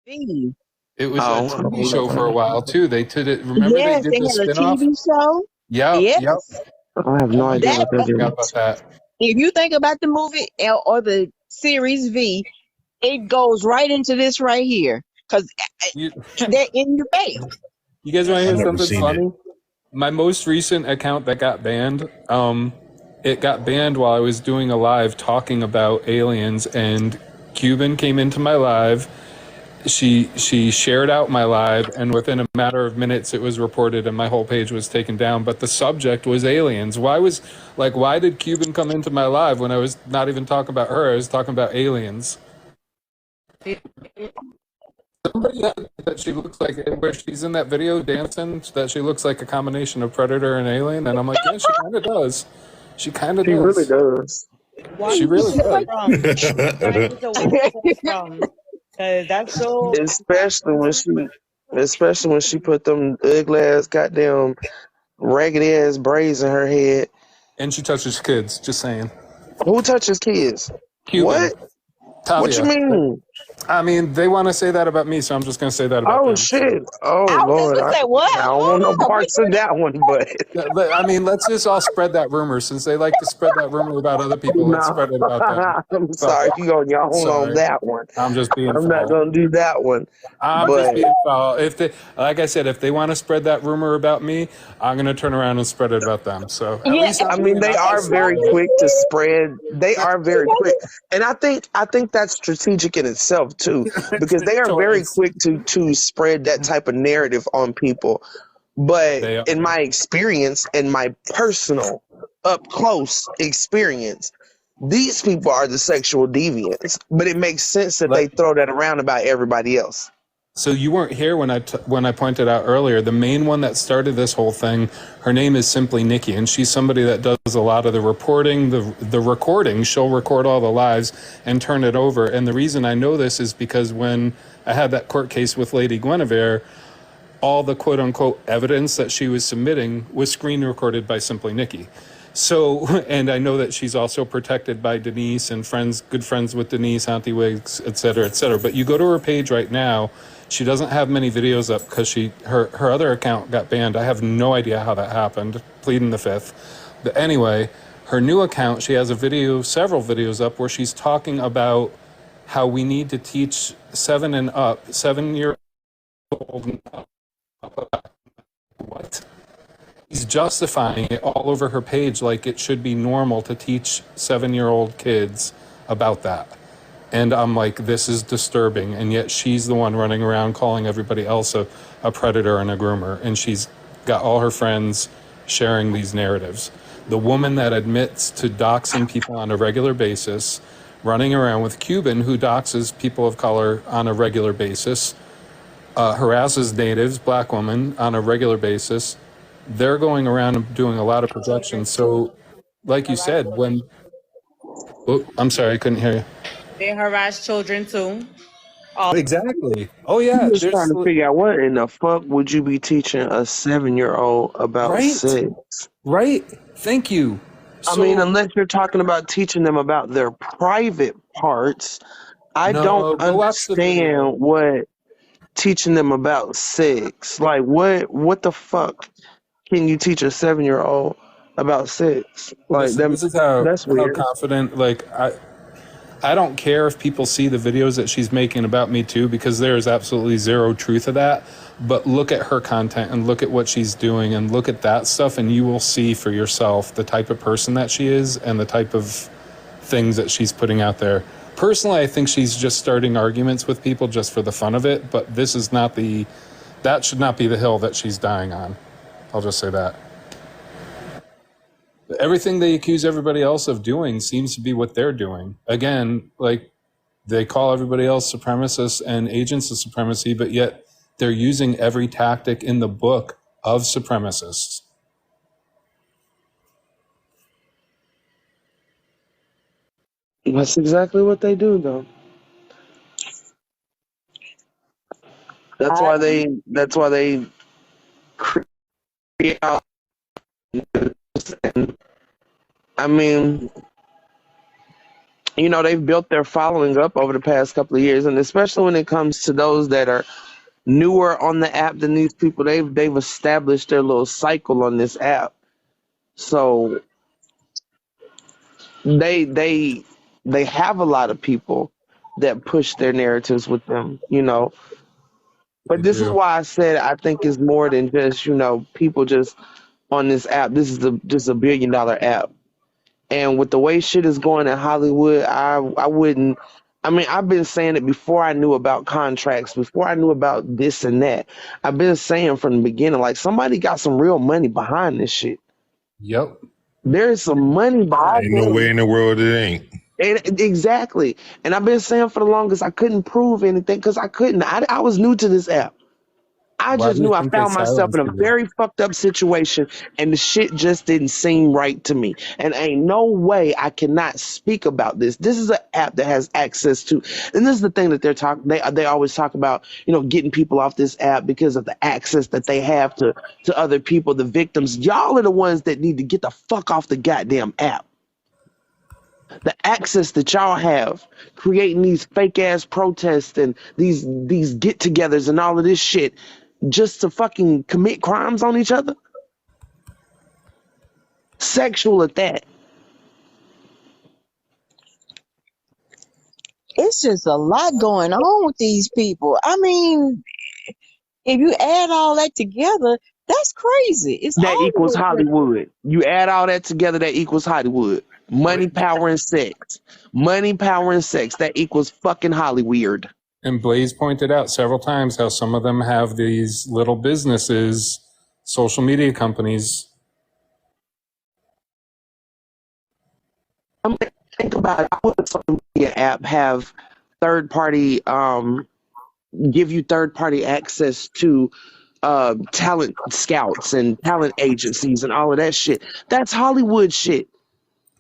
V. It was a Oh, TV show for a while too. They did it. Remember they Yes, did they the had a spinoff? TV show. Yep, yep. Yes, I have Oh no my idea God, that what I that forgot is. about that. if you think about the movie or the series V, it goes right into this right here because You, they're in your face. you guys want to I hear never something seen it. funny? My most recent account that got banned, it got banned while I was doing a live talking about aliens, and Cuban came into my live. She shared out my live, and within a matter of minutes, it was reported, and my whole page was taken down. But the subject was aliens. Why did Cuban come into my live when I was not even talking about her? I was talking about aliens. Somebody said that she looks like where she's in that video dancing, that she looks like a combination of predator and alien, and I'm like, yeah, she kind of does. She kind of She really does. does. Watch She really where does. it's from. Trying to where it's from. Cause that's so. Especially when she put them ugly ass goddamn raggedy ass braids in her head. And she touches kids. Just saying. Who touches kids? Cuban, What? What you Tavia. mean? I mean, they want to say that about me, so I'm just gonna say that about Oh them. So. shit! Oh I was just Lord! gonna say, what? I don't want Hold no on. parts of that one, but I mean, let's just all spread that rumor, since they like to spread that rumor about other people. Let's no. spread it about them. I'm So, sorry. You on your own on sorry, that one. I'm just being I'm not foul. gonna do that one. I'm just But being foul. If they, like I said, if they want to spread that rumor about me, I'm gonna turn around and spread it about them. So at Yeah, least I'm I mean, being they honest are very about it. quick to spread. They are very quick, and I think that's strategic in itself too, because they are So very it's quick to spread that type of narrative on people. But they. in my experience, in my personal, up close experience, these people are the sexual deviants. But it makes sense that they Let, throw that around about everybody else. So you weren't here when I pointed out earlier. The main one that started this whole thing, her name is Simply Nikki, and she's somebody that does a lot of the reporting, the recording. She'll record all the lives and turn it over. And the reason I know this is because when I had that court case with Lady Guinevere, all the quote unquote evidence that she was submitting was screen recorded by Simply Nikki. So, and I know that she's also protected by Denise and good friends with Denise, Auntie Wigs, et cetera, et cetera. But you go to her page right now, she doesn't have many videos up because her other account got banned. I have no idea how that happened, pleading the fifth. But anyway, her new account, she has several videos up where she's talking about how we need to teach 7-year-old and up. What? He's justifying it all over her page like it should be normal to teach 7-year-old kids about that. And I'm like, this is disturbing. And yet she's the one running around calling everybody else a predator and a groomer. And she's got all her friends sharing these narratives. The woman that admits to doxing people on a regular basis, running around with Cuban, who doxes people of color on a regular basis, harasses natives, black women, on a regular basis. They're going around and doing a lot of projections. So, like you said, I'm sorry, I couldn't hear you. They harass children too. Exactly. Oh yeah, I'm just there's trying to figure out what in the fuck would you be teaching a 7-year-old about right, sex? right. Thank you. I mean, unless you're talking about teaching them about their private parts, I don't no, go watch the video. understand what teaching them about sex. Like, what the fuck can you teach a 7-year-old about sex? Like, Listen, this is how that's weird. confident. Like I don't care if people see the videos that she's making about me too, because there is absolutely zero truth to that. But look at her content and look at what she's doing and look at that stuff, and you will see for yourself the type of person that she is and the type of things that she's putting out there. Personally, I think she's just starting arguments with people just for the fun of it, but that should not be the hill that she's dying on. I'll just say that. Everything they accuse everybody else of doing seems to be what they're doing. Again, like they call everybody else supremacists and agents of supremacy, but yet they're using every tactic in the book of supremacists. That's exactly what they do, though. That's why they create out. I mean, You know, they've built their following up over the past couple of years, and especially when it comes to those that are newer on the app than these people, they've established their little cycle on this app. So they they have a lot of people that push their narratives with them, you know. They But this is do. why I said I think it's more than just, you know, people just on this app. This is just a $1 billion app. And with the way shit is going in Hollywood, I wouldn't. I mean, I've been saying it before I knew about contracts, before I knew about this and that. I've been saying from the beginning, like somebody got some real money behind this shit. Yep. There's some money behind Ain't no way in the world it ain't. it. Exactly. And I've been saying for the longest, I couldn't prove anything because I couldn't. I was new to this app. I Why just do you knew I think they found myself in silenced a you? very fucked up situation and the shit just didn't seem right to me. And ain't no way I cannot speak about this. This is an app that has access to, and this is the thing that they always talk about, you know, getting people off this app because of the access that they have to other people, the victims. Y'all are the ones that need to get the fuck off the goddamn app. The access that y'all have creating these fake ass protests and these get-togethers and all of this shit just to fucking commit crimes on each other, sexual at that. It's just a lot going on with these people. I mean, if you add all that together, that's crazy. It's That equals always been Hollywood. You add all that together, that equals Hollywood. Money, power, and sex. Money, power, and sex. That equals fucking Hollyweird. And Blaze pointed out several times how some of them have these little businesses, social media companies. I mean, think about it. How would a social media app have third party give you third party access to talent scouts and talent agencies and all of that shit? That's Hollywood shit.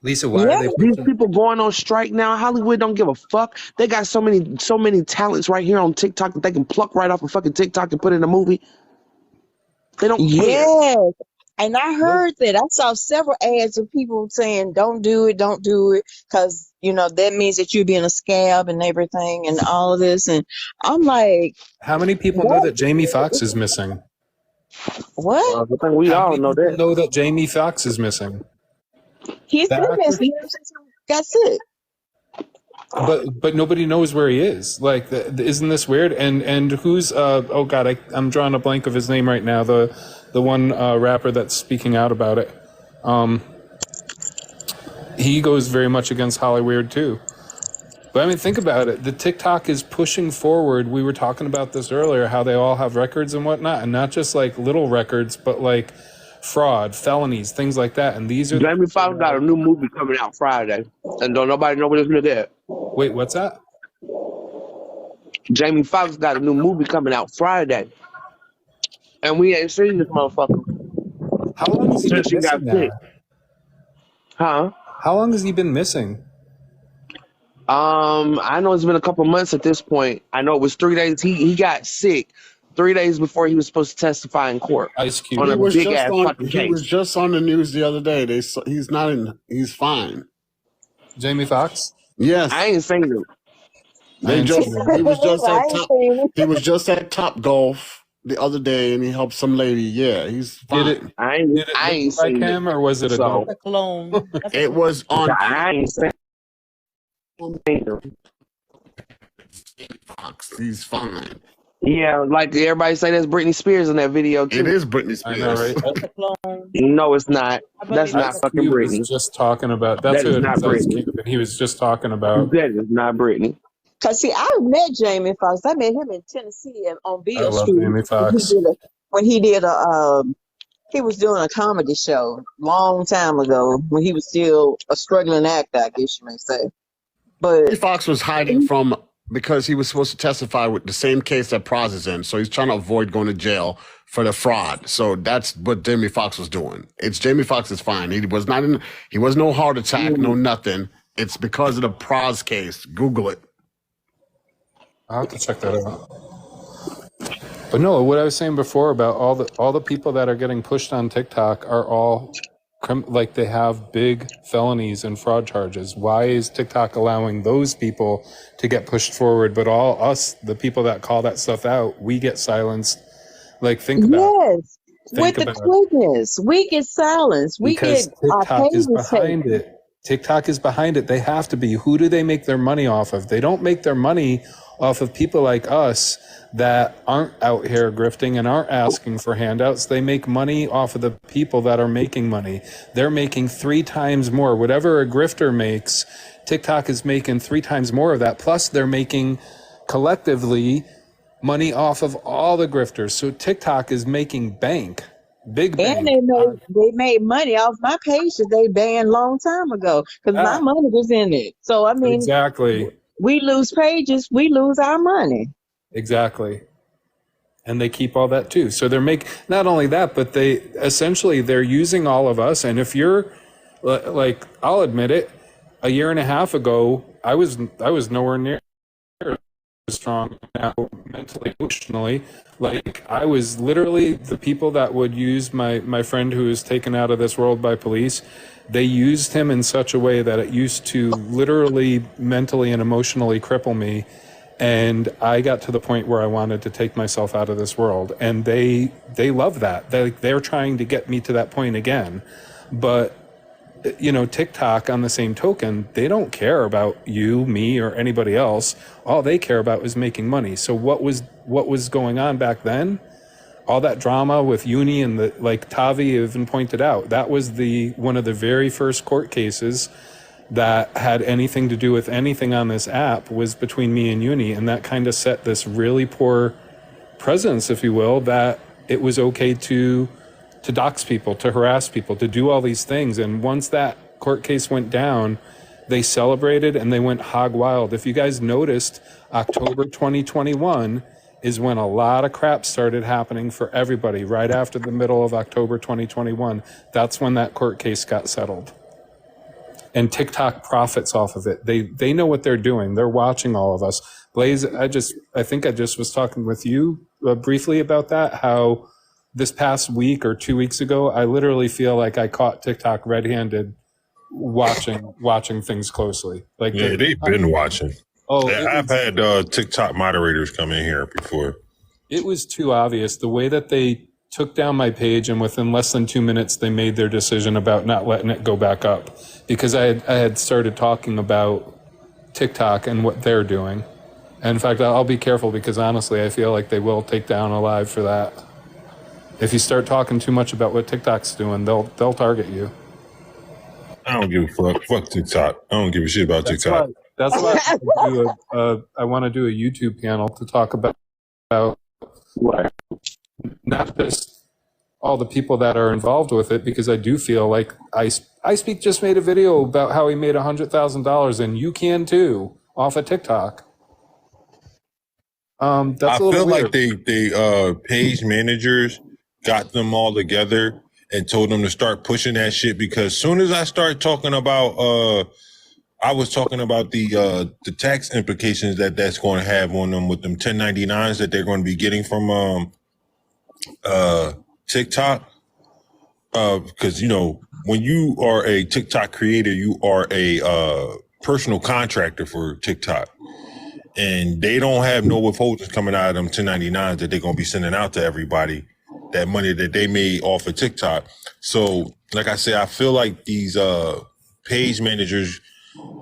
Lisa, why yeah. are they These pushing? people going on strike now. Hollywood don't give a fuck. They got so many talents right here on TikTok that they can pluck right off of fucking TikTok and put in a movie. They don't care. Yes. And I heard that. I saw several ads of people saying, don't do it, because, you know, that means that you're being a scab and everything and all of this. And I'm like, How many people know what? that Jamie Foxx is missing? What? I think we How all many know people that. know that Jamie Foxx is missing? He's That been actor? missing ever since he got sick. But nobody knows where he is. Like, isn't this weird? And who's oh god, I'm drawing a blank of his name right now. The one rapper that's speaking out about it. He goes very much against Hollyweird too. But I mean, think about it. The TikTok is pushing forward. We were talking about this earlier, how they all have records and whatnot, and not just like little records, but like fraud, felonies, things like that. And these are the Jamie Foxx got a new movie coming out Friday, and don't nobody know what this nigga at. Wait, what's that? Jamie Foxx got a new movie coming out Friday, and we ain't seen this motherfucker How long has he been since he got missing sick. now? Huh? How long has he been missing? I know it's been a couple months at this point. I know it was 3 days. He got sick 3 days before he was supposed to testify in court Ice Cube. on He a was big just ass on. fucking He was case. just on the news the other day. He's not in. He's fine. Jamie Foxx? Yes, I ain't seen him. they ain't just. seen him. He was just I at ain't top. seen it. He was just at Top Golf the other day, and he helped some lady. Yeah, he's Did it fine. I ain't did it I look ain't like seen it. him or was it a So dope? That's a clone. That's a It clone. was on I ain't seen him. Fox. He's fine. Yeah, like everybody say that's Britney Spears in that video It too. is Britney I know, Spears. right? That's a clone. No, it's not. I That's believe not that's Ice a fucking Cube was Britney. just talking about that's That who is it not is, Ice Britney. Cube, and he was just talking about That is not Britney. Because, see, I met Jamie Foxx. I met him in Tennessee on I Beale love Street Jamie when he Foxx. did a, when he did a he was doing a comedy show long time ago when he was still a struggling actor, I guess you may say. But Fox was hiding from because he was supposed to testify with the same case that Praz is in, so he's trying to avoid going to jail for the fraud. So that's what Jamie Foxx was doing. It's Jamie Foxx is fine. He was not in. He was no heart attack, no nothing. It's because of the Praz case. Google it. I'll have to check that out. But no, what I was saying before about all the people that are getting pushed on TikTok are all like they have big felonies and fraud charges. Why is TikTok allowing those people to get pushed forward, but all us, the people that call that stuff out, we get silenced? Like, think about Yes, with think the about it. quickness, we get silenced. We Because get our TikTok is pages behind taken. it. TikTok is behind it. They have to be. Who do they make their money off of? They don't make their money off of people like us that aren't out here grifting and aren't asking for handouts. They make money off of the people that are making money. They're making 3 times more. Whatever a grifter makes, TikTok is making 3 times more of that. Plus, they're making collectively money off of all the grifters. So TikTok is making bank, big And bank. they made money off my page that they banned long time ago because my money was in it. So I mean, Exactly. we lose pages, we lose our money. Exactly. And they keep all that too. So they're not only that, but they're using all of us. And if you're like, I'll admit it, a year and a half ago, I was nowhere near as strong now mentally, emotionally. Like, I was literally, the people that would use my friend who was taken out of this world by police, they used him in such a way that it used to literally mentally and emotionally cripple me. And I got to the point where I wanted to take myself out of this world. And they love that. They're trying to get me to that point again. But, you know, TikTok, on the same token, they don't care about you, me, or anybody else. All they care about is making money. So what was going on back then? All that drama with Uni and like Tavi even pointed out, that was one of the very first court cases that had anything to do with anything on this app was between me and Uni, and that kind of set this really poor precedence, if you will, that it was okay to dox people, to harass people, to do all these things. And once that court case went down, they celebrated and they went hog wild. If you guys noticed, October 2021 is when a lot of crap started happening for everybody. Right after the middle of October 2021, that's when that court case got settled. And TikTok profits off of it. They know what they're doing. They're watching all of us. Blaze, I think I just was talking with you briefly about that, how this past week or 2 weeks ago, I literally feel like I caught TikTok red-handed watching things closely. Like, yeah, they've been watching. Oh, I've had TikTok moderators come in here before. It was too obvious the way that they took down my page, and within less than 2 minutes, they made their decision about not letting it go back up, because I had started talking about TikTok and what they're doing. And in fact, I'll be careful, because honestly, I feel like they will take down a live for that. If you start talking too much about what TikTok's doing, they'll target you. I don't give a fuck. Fuck TikTok. I don't give a shit about TikTok. That's why I want to do a YouTube panel to talk about not just all the people that are involved with it, because I do feel like I Speak just made a video about how he made $100,000, and you can too, off of TikTok. That's I a little feel weird. like they page managers got them all together and told them to start pushing that shit, because soon as I start talking about I was talking about the tax implications that's going to have on them with them 1099s that they're going to be getting from TikTok, because you know, when you are a TikTok creator, you are a personal contractor for TikTok, and they don't have no withholdings coming out of them 1099s that they're going to be sending out to everybody, that money that they made off of TikTok. So like I said, I feel like these page managers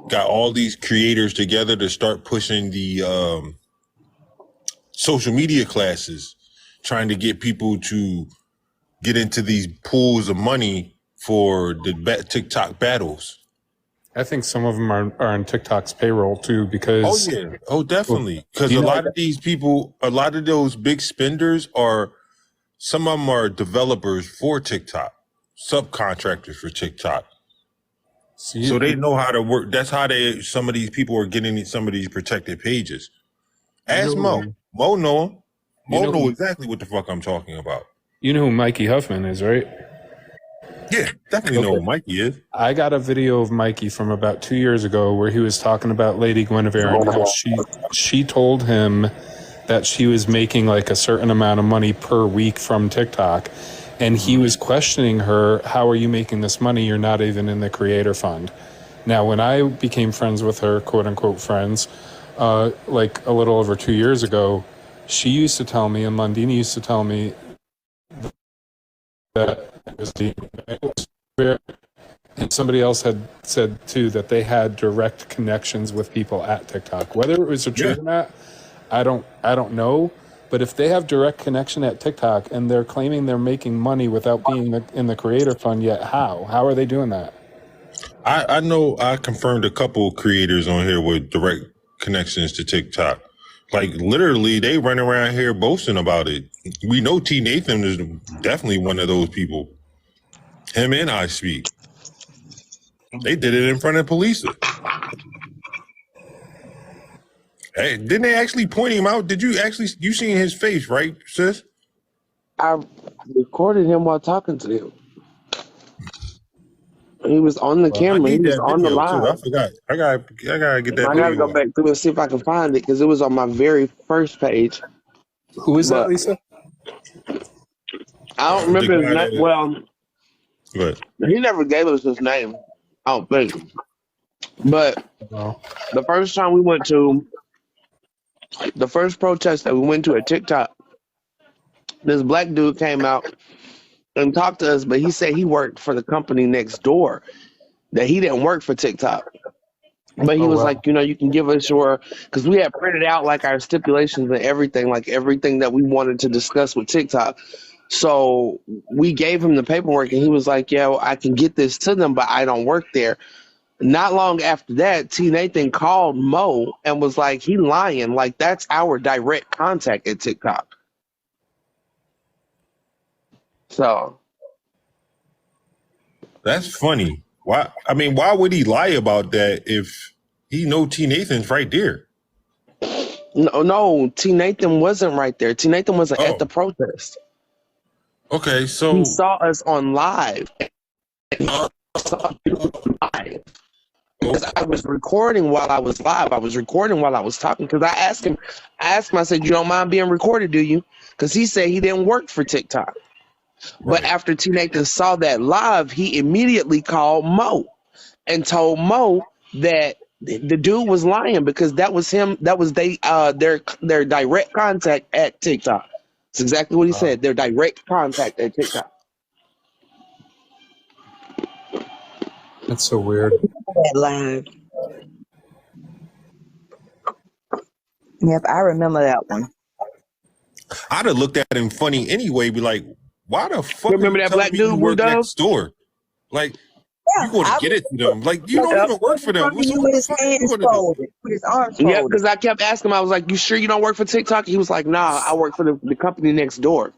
got all these creators together to start pushing the social media classes, trying to get people to get into these pools of money for the TikTok battles. I think some of them are on TikTok's payroll too, because Oh yeah, oh definitely. Because You a know- lot of these people, a lot of those big spenders some of them are developers for TikTok, subcontractors for TikTok. So they know how to work. That's how some of these people are getting some of these protected pages. Ask Mo. Mo know him. Mo know exactly what the fuck I'm talking about. You know who Mikey Huffman is, right? Yeah, definitely know who Mikey is. I got a video of Mikey from about 2 years ago where he was talking about Lady Guinevere and how she told him that she was making like a certain amount of money per week from TikTok. And he was questioning her, how are you making this money? You're not even in the creator fund. Now, when I became friends with her, quote unquote friends, like a little over 2 years ago, she used to tell me, and Lundini used to tell me that it was fair. And somebody else had said too that they had direct connections with people at TikTok. Whether it was a true or not, I don't know. But if they have direct connection at TikTok and they're claiming they're making money without being in the creator fund yet, how are they doing that? I know I confirmed a couple creators on here with direct connections to TikTok. Like literally, they run around here boasting about it. We know T. Nathan is definitely one of those people. Him and I Speak. They did it in front of police. Hey, didn't they actually point him out? Did you seen his face, right, sis? I recorded him while talking to him. He was on the I camera. He need was that on the video too. I live. forgot. I gotta get that I gotta video. go back through and see if I can find it because it was on my very first page. Who is that, But Lisa? I don't remember his guy name. that- Well, But he never gave us his name. I don't think. But No. the first time we went to the first protest that we went to at TikTok, this black dude came out and talked to us, but he said he worked for the company next door, that he didn't work for TikTok. But he Oh, was wow. like, you can give us your, because we had printed out like our stipulations and everything, like everything that we wanted to discuss with TikTok. So we gave him the paperwork and he was like, yeah, well, I can get this to them, but I don't work there. Not long after that, T. Nathan called Mo and was like, he lying. Like, that's our direct contact at TikTok. So, that's funny. Why? I mean, why would he lie about that if he know T. Nathan's right there? no, T. Nathan wasn't right there. T. Nathan wasn't Oh. at the protest. Okay, so He saw us on live. He saw you on live. Because I was recording while I was live. I was recording while I was talking. Because I asked him, I said, you don't mind being recorded, do you? Because he said he didn't work for TikTok. But Right. after T. Nathan saw that live, he immediately called Mo and told Mo that the dude was lying because that was him. That was their direct contact at TikTok. That's exactly what he said. Their direct contact at TikTok. That's so weird. That live. Yep, I remember that one. I'd have looked at him funny anyway. Be like, why the fuck? Remember are you that black telling me you dude, work Blue Dove? next door? Like, you going to get it to them? Like, you don't Yep. even work for them. With What the his fuck are you hands going to do? folded, with his arms Yeah, folded. because I kept asking him. I was like, "You sure you don't work for TikTok?" He was like, "Nah, I work for the company next door."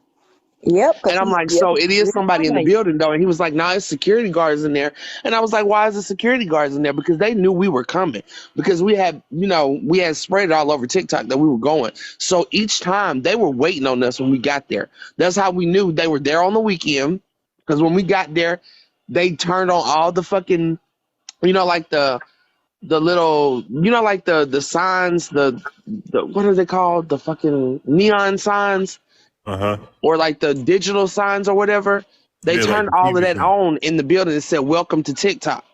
Yep. And I'm like, "So it is somebody in the building, though?" And he was like, "Nah, it's security guards in there." And I was like, "Why is the security guards in there?" Because they knew we were coming. Because we had spread it all over TikTok that we were going. So each time they were waiting on us when we got there. That's how we knew they were there on the weekend. Because when we got there, they turned on all the fucking, like the little, like the signs, the what are they called? The fucking neon signs. Or like the digital signs or whatever. They Yeah, turned like all of that previously. on in the building and said, "Welcome to TikTok."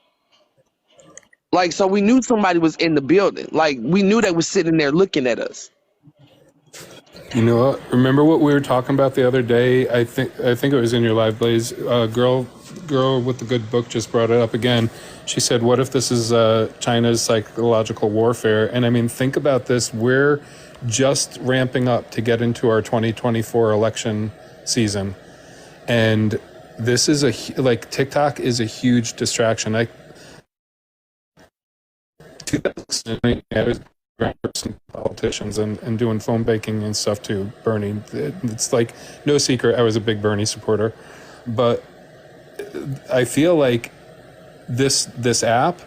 Like, so we knew somebody was in the building. Like, we knew they was sitting there looking at us. You know what? Remember what we were talking about the other day? I think it was in your live, Blaze. Girl with the good book just brought it up again. She said, "What if this is China's psychological warfare?" And I mean, think about this. We're just ramping up to get into our 2024 election season, and this is TikTok is a huge distraction. I was some politicians and doing phone banking and stuff too. Bernie, it's like no secret I was a big Bernie supporter, but I feel like this app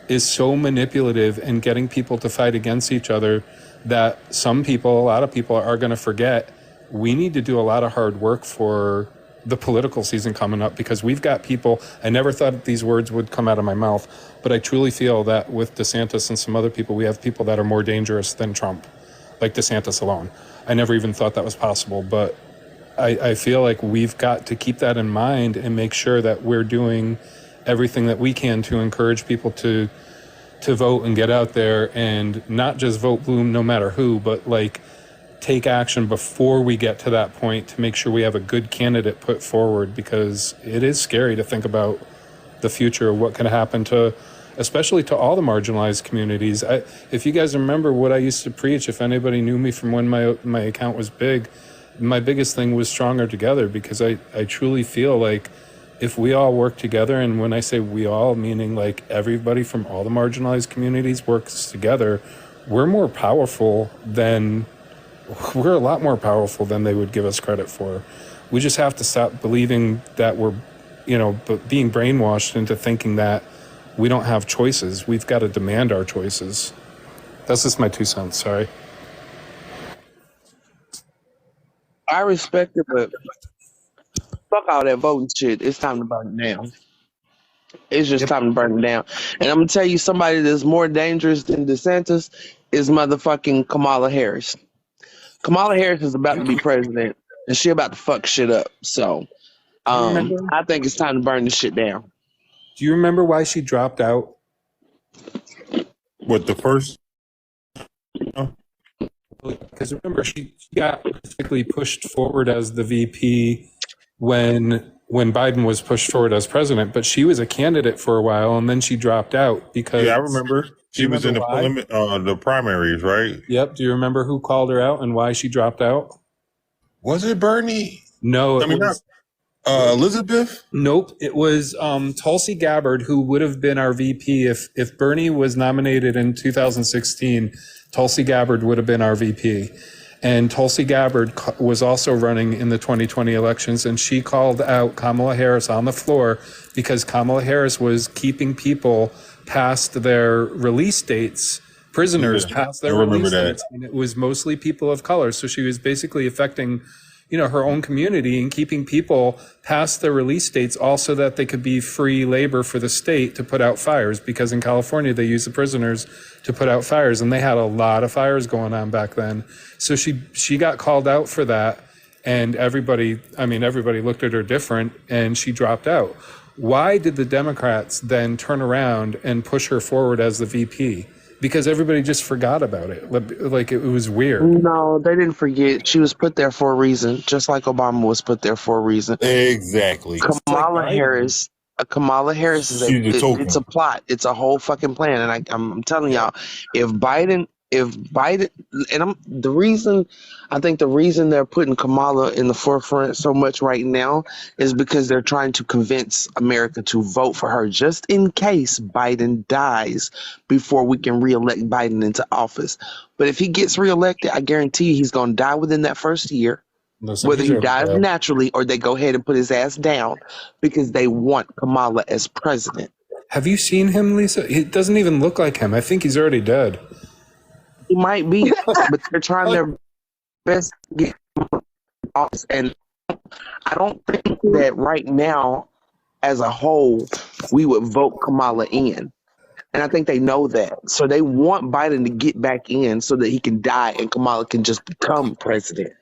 is so manipulative and getting people to fight against each other that a lot of people are going to forget we need to do a lot of hard work for the political season coming up, because we've got people, I never thought these words would come out of my mouth, but I truly feel that with DeSantis and some other people, we have people that are more dangerous than Trump, like DeSantis alone. I never even thought that was possible, but I feel like we've got to keep that in mind and make sure that we're doing everything that we can to encourage people to vote and get out there and not just vote blue no matter who, but like take action before we get to that point to make sure we have a good candidate put forward, because it is scary to think about the future of what can happen to, especially to all the marginalized communities. If you guys remember what I used to preach, if anybody knew me from when my account was big, my biggest thing was stronger together, because I truly feel like if we all work together, and when I say we all, meaning like everybody from all the marginalized communities works together, we're a lot more powerful than they would give us credit for. We just have to stop believing that we're, being brainwashed into thinking that we don't have choices. We've got to demand our choices. That's just my 2 cents. Sorry. I respect it, but fuck all that voting shit. It's time to burn it down. It's just time to burn it down. And I'm gonna tell you, somebody that's more dangerous than DeSantis is motherfucking Kamala Harris. Kamala Harris is about to be president, and she about to fuck shit up. So, I think it's time to burn this shit down. Do you remember why she dropped out? What, the first? Because remember, she got basically pushed forward as the VP when Biden was pushed forward as president, but she was a candidate for a while, and then she dropped out because... Yeah, I remember. She was in the primaries, right? Yep. Do you remember who called her out and why she dropped out? Was it Bernie? No, not Elizabeth? Nope. It was Tulsi Gabbard, who would have been our VP if Bernie was nominated in 2016. Tulsi Gabbard would have been our VP. And Tulsi Gabbard was also running in the 2020 elections, and she called out Kamala Harris on the floor because Kamala Harris was keeping people past their release dates, prisoners past their release dates. And it was mostly people of color. So she was basically affecting, her own community and keeping people past their release dates, also that they could be free labor for the state to put out fires, because in California they use the prisoners to put out fires, and they had a lot of fires going on back then. So she got called out for that, and everybody looked at her different, and she dropped out. Why did the Democrats then turn around and push her forward as the VP? Because everybody just forgot about it. Like, it was weird. No, they didn't forget. She was put there for a reason, just like Obama was put there for a reason. Exactly. Kamala Harris is it's a plot. It's a whole fucking plan. And I'm telling y'all, if Biden, and I think the reason they're putting Kamala in the forefront so much right now is because they're trying to convince America to vote for her, just in case Biden dies before we can reelect Biden into office. But if he gets reelected, I guarantee he's going to die within that first year, whether he dies naturally or they go ahead and put his ass down, because they want Kamala as president. Have you seen him, Lisa? He doesn't even look like him. I think he's already dead. He might be, but they're trying their best to get him off. And I don't think that right now, as a whole, we would vote Kamala in. And I think they know that. So they want Biden to get back in so that he can die and Kamala can just become president.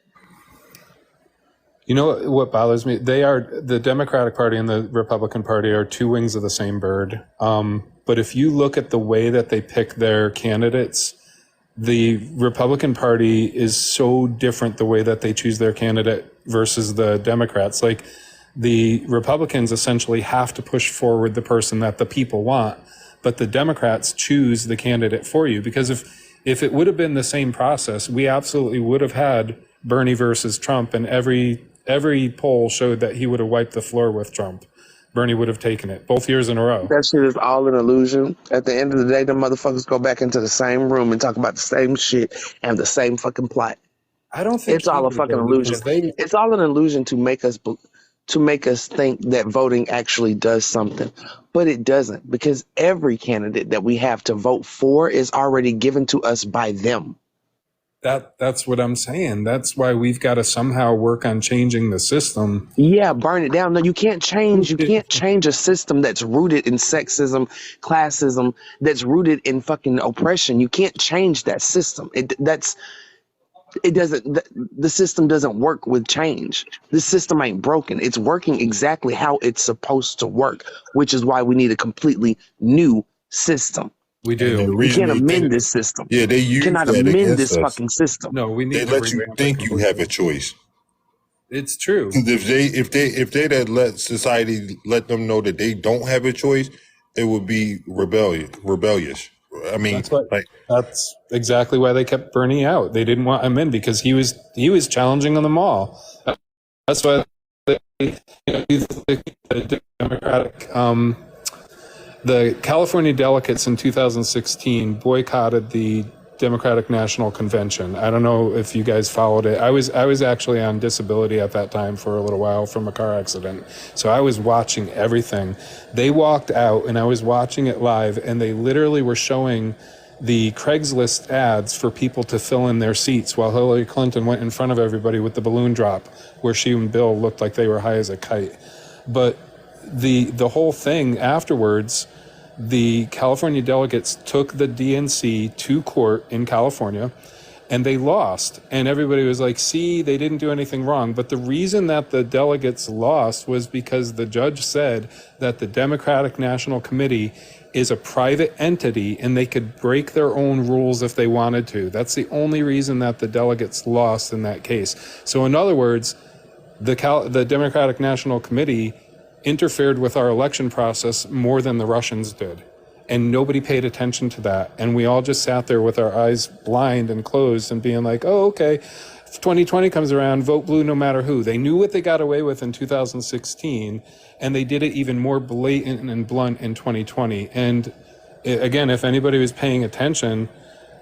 You know what bothers me? The Democratic Party and the Republican Party are two wings of the same bird. But if you look at the way that they pick their candidates, the Republican Party is so different the way that they choose their candidate versus the Democrats. Like, the Republicans essentially have to push forward the person that the people want, but the Democrats choose the candidate for you. Because if it would have been the same process, we absolutely would have had Bernie versus Trump, and every poll showed that he would have wiped the floor with Trump. Bernie would have taken it both years in a row. That shit is all an illusion. At the end of the day, the motherfuckers go back into the same room and talk about the same shit and the same fucking plot. I don't think it's all a fucking illusion. It's all an illusion to make us think that voting actually does something, but it doesn't, because every candidate that we have to vote for is already given to us by them. That's what I'm saying. That's why we've got to somehow work on changing the system. Yeah, burn it down. No, you can't change a system that's rooted in sexism, classism, that's rooted in fucking oppression. You can't change that system. It doesn't. The system doesn't work with change. The system ain't broken. It's working exactly how it's supposed to work, which is why we need a completely new system. We And the do. You reason can't they amend think, this system. yeah, they You use cannot that amend against this us. fucking system. No, we They need to let you revamp it think you completely. have a choice. It's true. 'Cause if they that let society let them know that they don't have a choice, it would be rebellious. I mean, That's what. like, That's exactly why they kept Bernie out. They didn't want him in because he was challenging them all. That's why the Democratic, the California delegates in 2016 boycotted the Democratic National Convention. I don't know if you guys followed it. I was actually on disability at that time for a little while from a car accident. So I was watching everything. They walked out and I was watching it live, and they literally were showing the Craigslist ads for people to fill in their seats while Hillary Clinton went in front of everybody with the balloon drop where she and Bill looked like they were high as a kite. But the whole thing afterwards, the California delegates took the DNC to court in California and they lost. And everybody was like, see, they didn't do anything wrong. But the reason that the delegates lost was because the judge said that the Democratic National Committee is a private entity and they could break their own rules if they wanted to. That's the only reason that the delegates lost in that case. So in other words, the Democratic National Committee interfered with our election process more than the Russians did. And nobody paid attention to that. And we all just sat there with our eyes blind and closed and being like, oh, okay, if 2020 comes around, vote blue no matter who. They knew what they got away with in 2016, and they did it even more blatant and blunt in 2020. And again, if anybody was paying attention,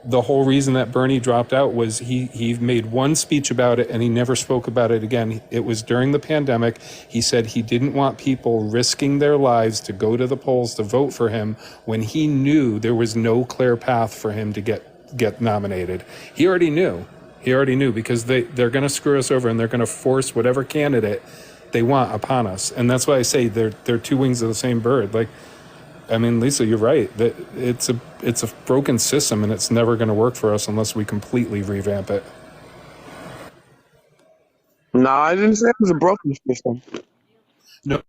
the whole reason that Bernie dropped out was he made one speech about it and he never spoke about it again. It was during the pandemic. He said he didn't want people risking their lives to go to the polls to vote for him when he knew there was no clear path for him to get nominated. He already knew. He already knew because they're going to screw us over and they're going to force whatever candidate they want upon us. And that's why I say they're two wings of the same bird. Like, I mean, Lisa, you're right. That it's a broken system, and it's never going to work for us unless we completely revamp it. No, I didn't say it was a broken system. No,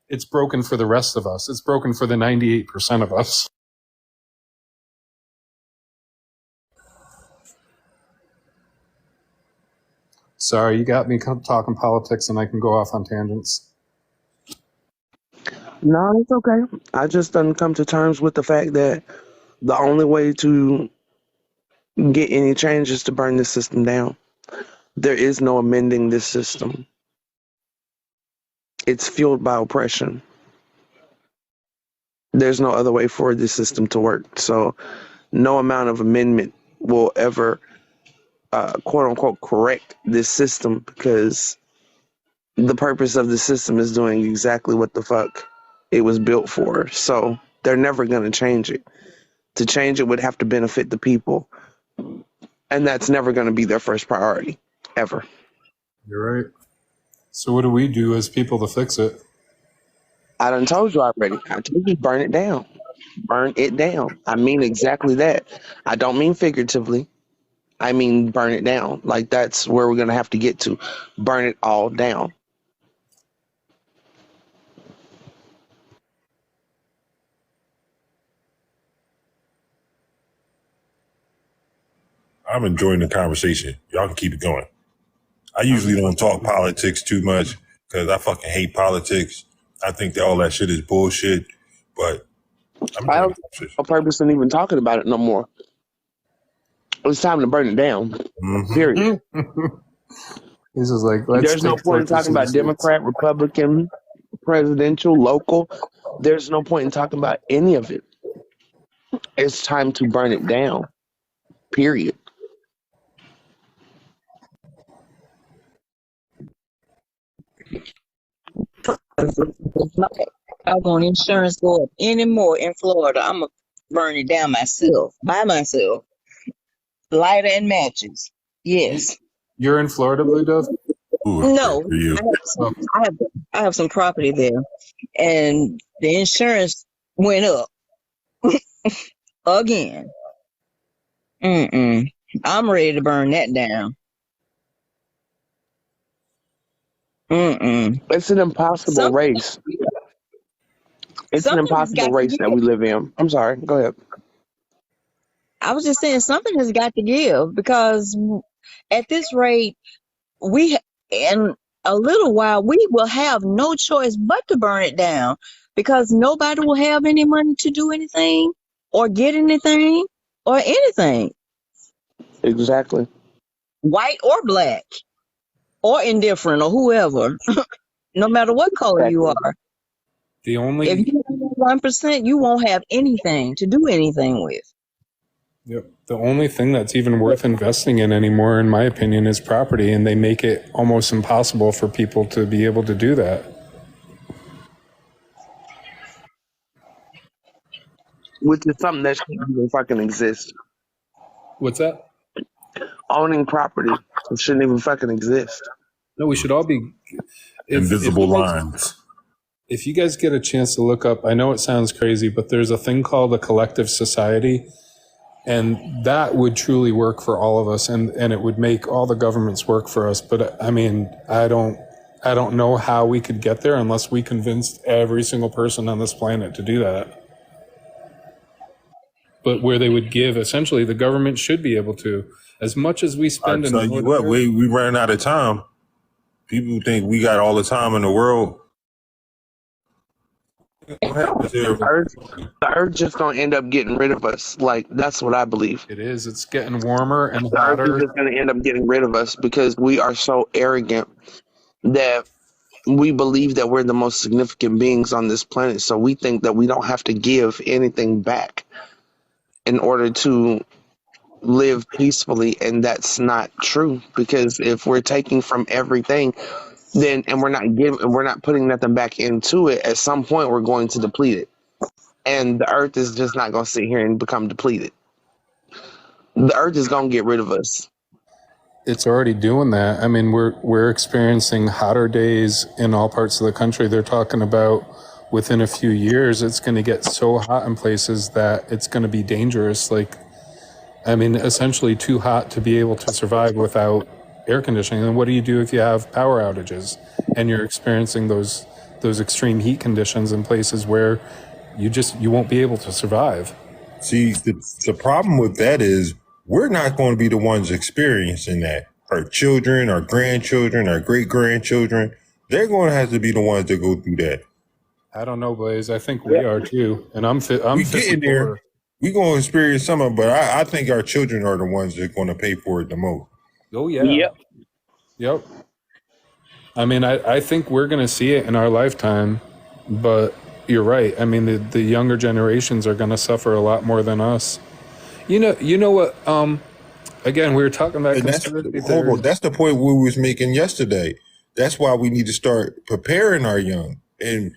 it's broken for the rest of us. It's broken for the 98% of us. Sorry, you got me talking politics, and I can go off on tangents. No, it's okay. I just done come to terms with the fact that the only way to get any change is to burn this system down. There is no amending this system. It's fueled by oppression. There's no other way for this system to work. So no amount of amendment will ever quote unquote correct this system, because the purpose of the system is doing exactly what the fuck it was built for. So they're never going to change it. To change it would have to benefit the people, and that's never going to be their first priority ever. You're right. So what do we do as people to fix it? I done told you already. I told you burn it down. Burn it down. I mean exactly that. I don't mean figuratively. I mean burn it down. Like, that's where we're going to have to get to. Burn it all down. I'm enjoying the conversation. Y'all can keep it going. I usually don't talk politics too much because I fucking hate politics. I think that all that shit is bullshit. But I'm I enjoying don't the conversation. have a purpose in even talking about it no more. It's time to burn it down. Period. He's just like, let's There's no take point in talking about purposes. Democrat, Republican, presidential, local. There's no point in talking about any of it. It's time to burn it down. Period. I want insurance go up anymore in Florida. I'm gonna burn it down myself, by myself. Lighter and matches. Yes. You're in Florida, Blue Dove? Ooh, No, for you. I have some property there, and the insurance went up again. I'm ready to burn that down. It's an impossible Something, race. It's an something has impossible got to race that give. we live in. I'm sorry. Go ahead. I was just saying something has got to give because at this rate, in a little while, we will have no choice but to burn it down because nobody will have any money to do anything or get anything or anything, Exactly. white or black or indifferent or whoever, no matter what color you Exactly. are. The If only you have 1%, you won't have anything to do anything with. Yep. The only thing that's even worth investing in anymore, in my opinion, is property, and they make it almost impossible for people to be able to do that. Which is something that shouldn't even fucking exist. What's that? Owning property shouldn't even fucking exist. No, we should all be. Invisible lines. If you guys get a chance to look up, I know it sounds crazy, but there's a thing called a collective society. And that would truly work for all of us, and it would make all the governments work for us. But I mean, I don't know how we could get there unless we convinced every single person on this planet to do that. But where they would give, essentially, the government should be able to, as much as we I spend in tell you what, we ran out of time. People think we got all the time in the world. What happens here? The earth just gonna end up getting rid of us. Like, that's what I believe. It is. It's getting warmer and The earth hotter. is just gonna end up getting rid of us because we are so arrogant that we believe that we're the most significant beings on this planet. So we think that we don't have to give anything back in order to live peacefully, and that's not true. Because if we're taking from everything, then and we're not putting nothing back into it, at some point we're going to deplete it. And the earth is just not going to sit here and become depleted. The earth is going to get rid of us. It's already doing that. I mean, we're experiencing hotter days in all parts of the country. They're talking about within a few years, it's going to get so hot in places that it's going to be dangerous. Like, I mean, essentially too hot to be able to survive without air conditioning. And what do you do if you have power outages and you're experiencing those extreme heat conditions in places where you won't be able to survive? See, the problem with that is we're not going to be the ones experiencing that. Our children, our grandchildren, our great-grandchildren, they're going to have to be the ones that go through that. I don't know, Blaze. I think we are too. And I'm We getting there. We're going to experience some of it, but I think our children are the ones that are going to pay for it the most. Oh, yeah. Yep. I mean, I think we're going to see it in our lifetime, but you're right. I mean, the younger generations are going to suffer a lot more than us. You know what? Again, we were talking about conspiracy theories. That's the point we was making yesterday. That's why we need to start preparing our young. And